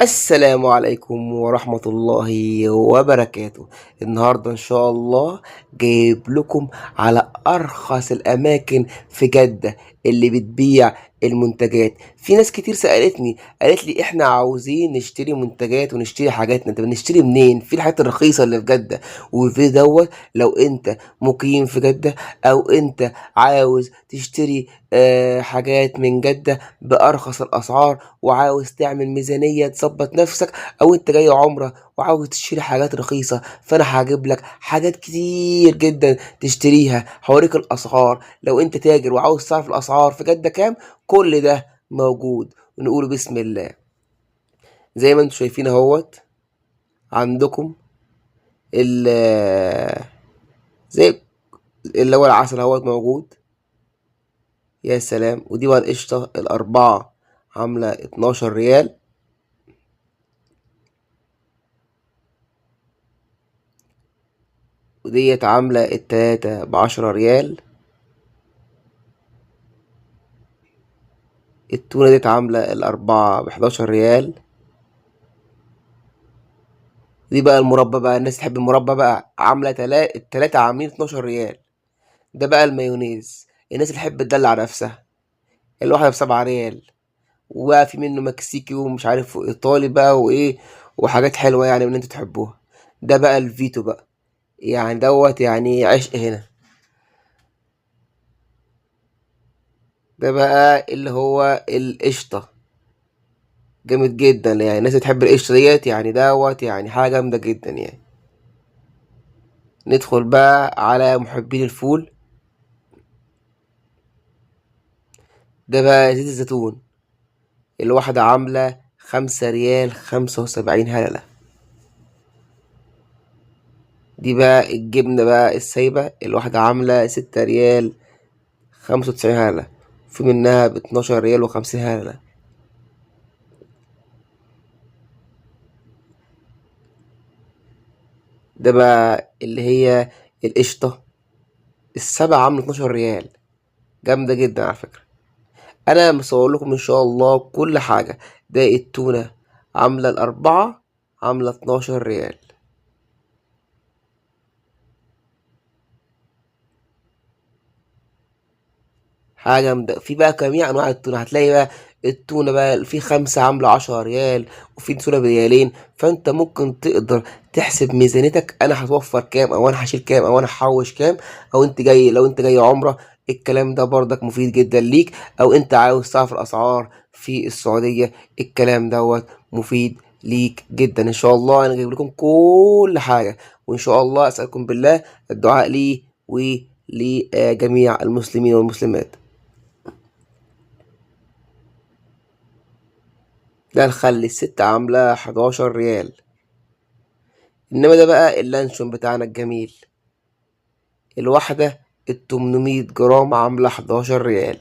السلام عليكم ورحمة الله وبركاته. النهاردة إن شاء الله جايب لكم على أرخص الأماكن في جدة اللي بتبيع المنتجات. في ناس كتير سألتني قالت لي إحنا عاوزين نشتري منتجات ونشتري حاجاتنا، طب نشتري منين؟ في الحاجات الرخيصة اللي في جدة وفي دوت. لو أنت مقيم في جدة أو أنت عاوز تشتري حاجات من جدة بأرخص الأسعار وعاوز تعمل ميزانية تظبط نفسك، أو أنت جاي عمرة وعاوز تشتري حاجات رخيصة، فأنا هجيب لك حاجات كتير جدا تشتريها. هوريك الأسعار لو أنت تاجر وعاوز تعرف الأسعار في جدة كام. كل ده موجود. ونقول بسم الله. زي ما انتم شايفين اهوت عندكم ال زي اللي هو العسل اهوت موجود. يا سلام. ودي بقى القشطة الأربعة عاملة 12 ريال. وديت عاملة التلاتة ب10 ريال. التونة ديت عاملة الأربعة ب11 ريال. دي بقى المربى، بقى الناس تحب المربى بقى، عاملة التلاتة عاملين 12 ريال. ده بقى المايونيز، الناس اللي تحب تدلع نفسها، الواحدة ب7 ريال. وبقى في منه مكسيكي ومش عارف إيطالي بقى وإيه، وحاجات حلوة يعني من اللي انتوا تحبوها. ده بقى الفيتو بقى، يعني دوت يعني عشق هنا. ده بقى اللي هو القشطة، جامد جدا يعني. الناس اللي تحب القشطة ديت يعني دوت يعني حاجة جامدة جدا يعني. ندخل بقى على محبين الفول. ده بقى زيت الزيتون، الواحدة عاملة 5 ريال 75 هللة. دي بقى الجبنة بقى السايبة، الواحدة عاملة 6 ريال 95 هللة. في منها ب12 ريال و50 هللة. ده بقى اللي هي القشطة السبعة عاملة 12 ريال، جامدة جدا على فكرة. أنا مصور لكم إن شاء الله كل حاجة. ده التونة عاملة الأربعة عاملة 12 ريال. حاجة جامدة. في بقى جميع أنواع التونة هتلاقي بقى. التونة بقى في 5 عاملة 10 ريال، وفي تونة بريالين. فأنت ممكن تقدر تحسب ميزانيتك، أنا هتوفر كام، أو أنا هشيل كام، أو أنا هحوش كام. أو أنت جاي، لو أنت جاي عمرة، الكلام ده برضك مفيد جدا ليك. أو أنت عاوز تعرف الأسعار في السعودية، الكلام دوت مفيد ليك جدا. إن شاء الله أنا جايب لكم كل حاجة. وإن شاء الله أسألكم بالله الدعاء لي ولجميع المسلمين والمسلمات. ده الخل الست عاملة 11 ريال. انما ده بقى اللانشون بتاعنا الجميل، الواحدة ال800 جرام عاملة 11 ريال.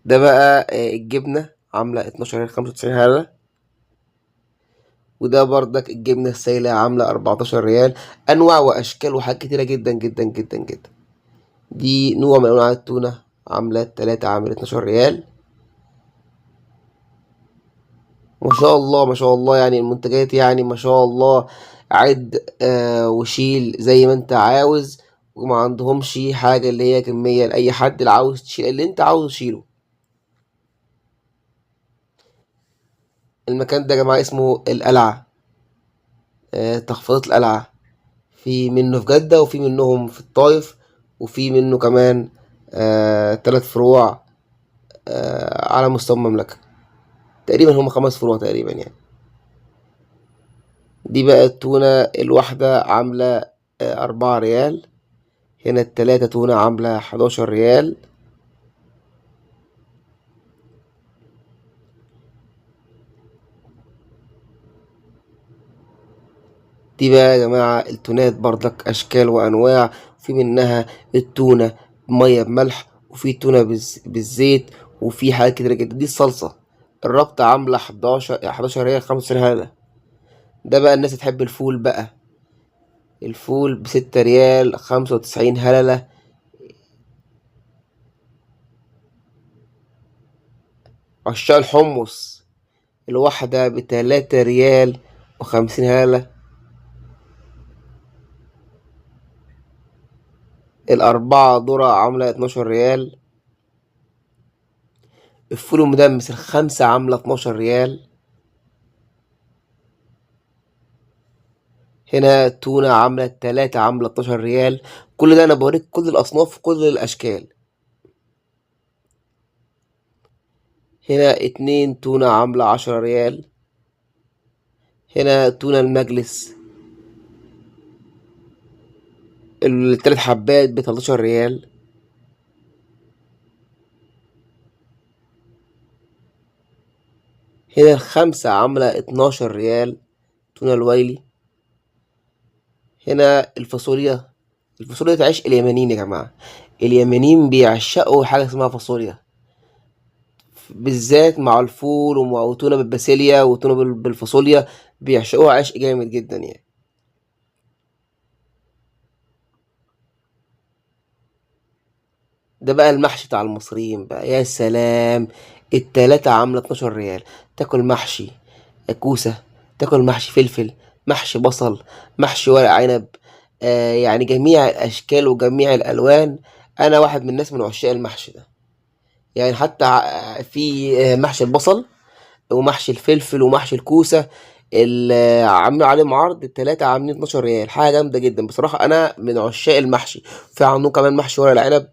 ده بقى الجبنة عاملة 12 ريال 95 هللة. وده بردك الجبنة السايلة عاملة 14 ريال. أنواع وأشكال وحاجات كتيرة جدا جدا جدا جدا. دي نوع من أنواع التونة عاملة 3 عامل 12 ريال. ما شاء الله ما شاء الله، يعني المنتجات يعني ما شاء الله. عد وشيل زي ما انت عاوز. وما عندهمش حاجة اللي هي كمية لأي حد، اللي عاوز تشيل اللي انت عاوز تشيله. المكان ده يا جماعة اسمه القلعة، تخفيضات القلعة. في منه في جدة، وفي منهم في الطايف، وفي منه كمان 3 فروع على مستوى المملكة. تقريبا هم 5 فروع تقريبا يعني. دي بقى التونة الواحدة عاملة 4 ريال. هنا التلاتة تونة عاملة 11 ريال. دي بقى يا جماعة التونات برضك أشكال وأنواع. في منها التونة بمية بملح، وفي تونة بالزيت، وفي حاجات كتيرة جدا. دي الصلصة الرابطة عاملة 11 ريال 95 هللة. ده بقى الناس تحب الفول بقى، الفول ب6 ريال 95 هللة. عشاق الحمص الواحدة ب3 ريال و50 هالة. ال4 ذرة عاملة 12 ريال. الفول المدمس ال5 عاملة 12 ريال. هنا التونة عاملة 3 عاملة 12 ريال. كل ده أنا بوريك كل الأصناف وكل الأشكال. هنا 2 تونة عاملة 10 ريال. هنا تونة المجلس ال3 حبات ب13 ريال. هنا ال5 عاملة 12 ريال. تونة الويلي. هنا الفاصوليا تعيش اليمنيين يا جماعة. اليمنيين بيعشقوا حاجة اسمها فاصوليا، بالذات مع الفول ومع تونة بالباسيليا وتونة بالفاصوليا، بيعشقوها عشق جامد جدا يعني. ده بقى المحشي بتاع المصريين بقى، يا سلام. ال3 عاملة 12 ريال. تاكل محشي كوسة، تاكل محشي فلفل، محشي بصل، محشي ورق عنب، يعني جميع الأشكال وجميع الألوان. أنا واحد من الناس من عشاق المحشي ده. يعني حتى في محشي البصل ومحشي الفلفل ومحشي الكوسة، عاملين عليهم عرض ال3 عاملين 12 ريال. حاجة جامدة جدا بصراحة، أنا من عشاق المحشي. في عندهم كمان محشي ورق العنب،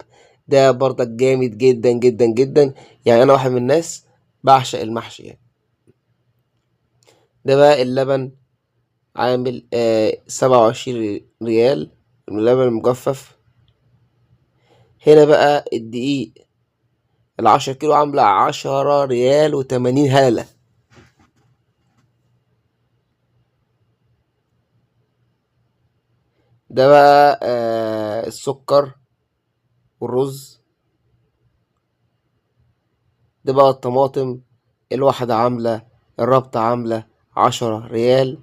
ده برضك جامد جدا جدا جدا. يعني أنا واحد من الناس بعشق المحشي يعني. ده بقى اللبن عامل 27 ريال، اللبن المجفف. هنا بقى الدقيق ال10 كيلو عاملة 10 ريال و80 هالة. ده بقى السكر والرز. ده بقى الطماطم، الواحدة عاملة، الرابطة عاملة 10 ريال.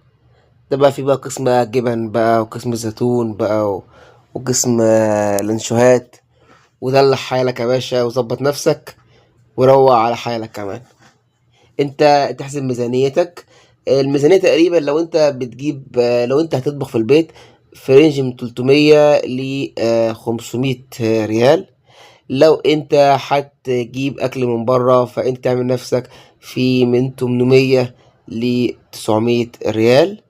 ده بقى في بقى قسم جبن بقى وقسم زيتون بقى وقسم لانشوهات. ودلع حالك يا باشا وظبط نفسك وروق على حالك كمان. انت تحسب ميزانيتك. الميزانية تقريبا لو انت بتجيب، لو انت هتطبخ في البيت، في رينج من 300 ل 500 ريال. لو انت هتجيب اكل من بره فانت تعمل نفسك في من 800 ل 900 ريال.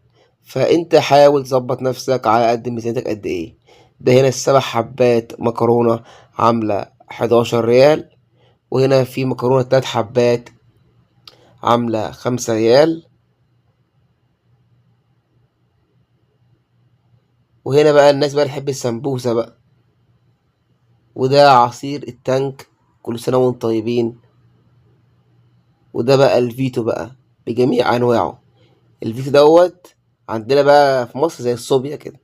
فانت حاول تظبط نفسك على قد ميزانيتك قد ايه. ده هنا ال7 حبات مكرونة عاملة 11 ريال. وهنا في مكرونة 3 حبات عاملة 5 ريال. وهنا بقى الناس بقى تحب السمبوسة بقى. وده عصير التانك، كل سنة وانتم طيبين. وده بقى الفيتو بقى بجميع أنواعه. الفيتو دوت عندنا بقى في مصر زي الصوبيا كده.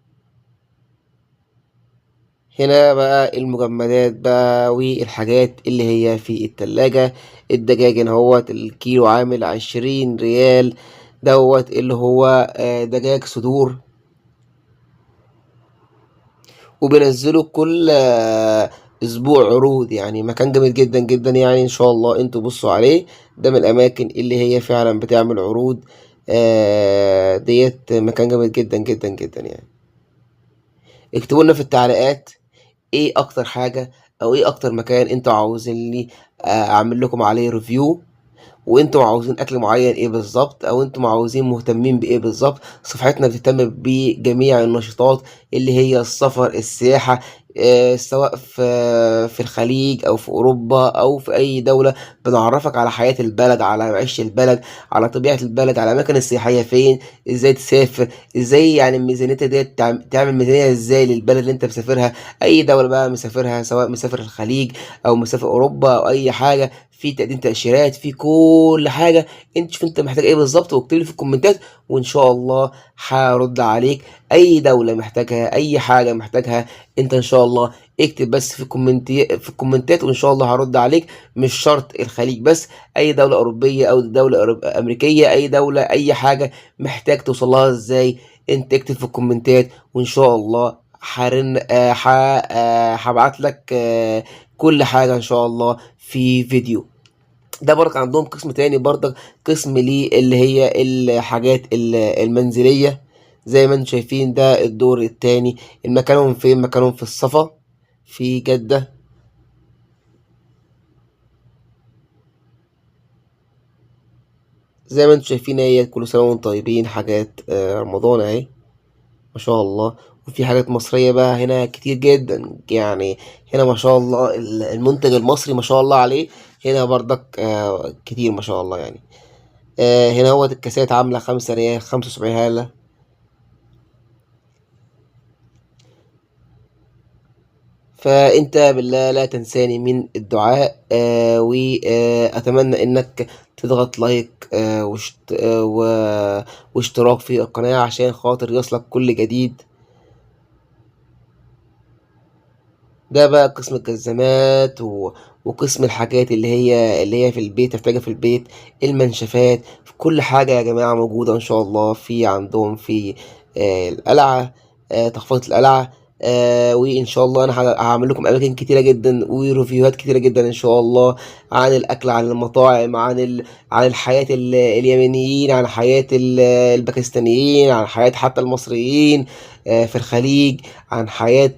هنا بقى المجمدات بقى والحاجات اللي هي في التلاجة. الدجاج هنا هوت الكيلو عامل 20 ريال. دوت اللي هو دجاج صدور. وبينزلوا كل اسبوع عروض، يعني مكان جامد جدا جدا يعني. ان شاء الله انتوا بصوا عليه. ده من الاماكن اللي هي فعلا بتعمل عروض. ديت مكان جامد جدا جدا جدا يعني. اكتبوا لنا في التعليقات ايه اكتر حاجة او ايه اكتر مكان انتوا عاوزيني اعمل لكم عليه ريفيو. وانتم عاوزين اكل معين ايه بالظبط، او انتم عاوزين مهتمين بايه بالظبط. صفحتنا بتهتم بجميع النشاطات اللي هي السفر، السياحة، سواء في الخليج او في اوروبا او في اي دولة. بنعرفك على حياة البلد، على معيشة البلد، على طبيعة البلد، على الاماكن السياحية فين، ازاي تسافر، ازاي يعني ميزانيتها ديت تعمل ميزانية ازاي للبلد اللي انت مسافرها. اي دولة بقى مسافرها، سواء مسافر الخليج او مسافر اوروبا او اي حاجة، في تقديم تأشيرات، في كل حاجة. انت شوف انت محتاج ايه بالظبط واكتب لي في الكومنتات، وان شاء الله هرد عليك. اي دولة محتاجها، اي حاجة محتاجها، انت ان شاء الله اكتب بس في الكومنتات وان شاء الله هرد عليك. مش شرط الخليج بس، اي دولة اوروبية او دولة امريكية، اي دولة، اي حاجة محتاج توصلها ازاي، انت اكتب في الكومنتات وان شاء الله هرن هبعت لك كل حاجة ان شاء الله في فيديو. ده برضك عندهم قسم تاني برضك، قسم ليه اللي هي الحاجات المنزلية. زي ما انتم شايفين ده الدور التاني. مكانهم فين؟ مكانهم في الصفا في جدة. زي ما انتم شايفين هي كل سنة وانتم طيبين، حاجات رمضان اهي ما شاء الله. وفي حاجات مصرية بقى هنا كتير جدا يعني. هنا ما شاء الله المنتج المصري ما شاء الله عليه هنا برضك كتير ما شاء الله يعني. هنا هو الكاسات عاملة 5 ريال، 75 هالة. فانت بالله لا تنساني من الدعاء، واتمنى انك تضغط لايك واشتراك في القناة عشان خاطر يصلك كل جديد. ده بقى قسم الجزمات وقسم الحاجات اللي هي في البيت، تحتاجها في البيت، المنشفات. في كل حاجة يا جماعة موجودة إن شاء الله في عندهم في القلعة، تخفيض القلعة. وإن شاء الله أنا هعمل لكم أماكن كتيرة جدا وريفيوهات كتيرة جدا إن شاء الله عن الأكل، عن المطاعم، عن الحياة اليمنيين، عن حياة الباكستانيين، عن حياة حتى المصريين في الخليج، عن حياة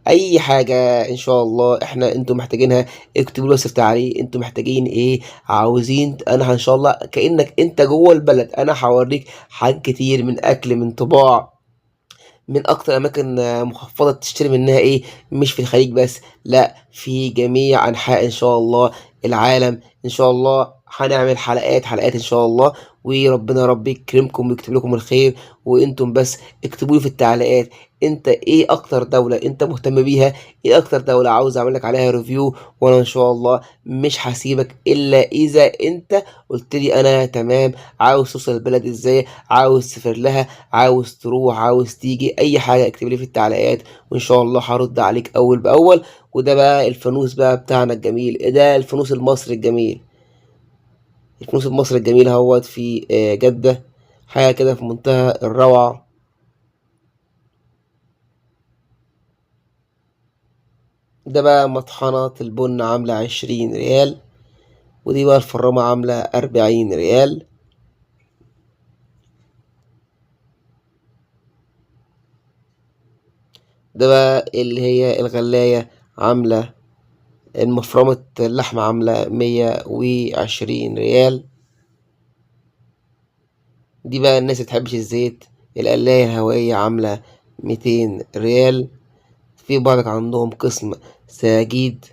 اي حاجة ان شاء الله انتوا محتاجينها. اكتبوا لي بس في تعليق انتوا محتاجين ايه، عاوزين. انا ان شاء الله كأنك انت جوه البلد، انا هوريك حاجات كتير من اكل، من طباع، من اكتر اماكن مخفضة تشتري منها ايه. مش في الخليج بس، لا في جميع انحاء ان شاء الله العالم. ان شاء الله هنعمل حلقات حلقات ان شاء الله. وربنا يا رب يكرمكم ويكتب لكم الخير. وانتم بس اكتبوا لي في التعليقات انت ايه اكتر دولة انت مهتم بيها، ايه اكتر دولة عاوز اعمل لك عليها ريفيو. وانا ان شاء الله مش هسيبك الا اذا انت قلت لي انا تمام. عاوز توصل البلد ازاي، عاوز تسافر لها، عاوز تروح، عاوز تيجي، اي حاجه اكتب لي في التعليقات وان شاء الله هرد عليك اول باول. وده بقى الفانوس بقى بتاعنا الجميل، ده الفانوس المصري الجميل. الفانوس المصري الجميل اهوت في جده، حاجه كده في منتهى الروعه. ده بقى مطحنة البن عاملة 20 ريال. ودي بقى الفرامة عاملة 40 ريال. ده بقى اللي هي الغلاية عاملة، المفرمة اللحمة عاملة 120 ريال. دي بقى الناس متحبش الزيت. القلاية الهوائية عاملة 200 ريال. في برضك عندهم قسم سجاجيد.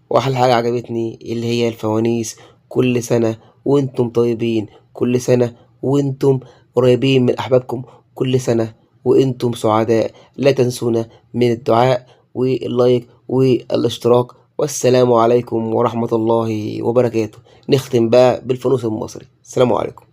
وأحلى حاجة عجبتني اللي هي الفوانيس. كل سنة وانتم طيبين، كل سنة وانتم قريبين من أحبابكم، كل سنة وانتم سعداء. لا تنسونا من الدعاء واللايك والاشتراك. والسلام عليكم ورحمة الله وبركاته. نختم بقى بالفانوس المصري. السلام عليكم.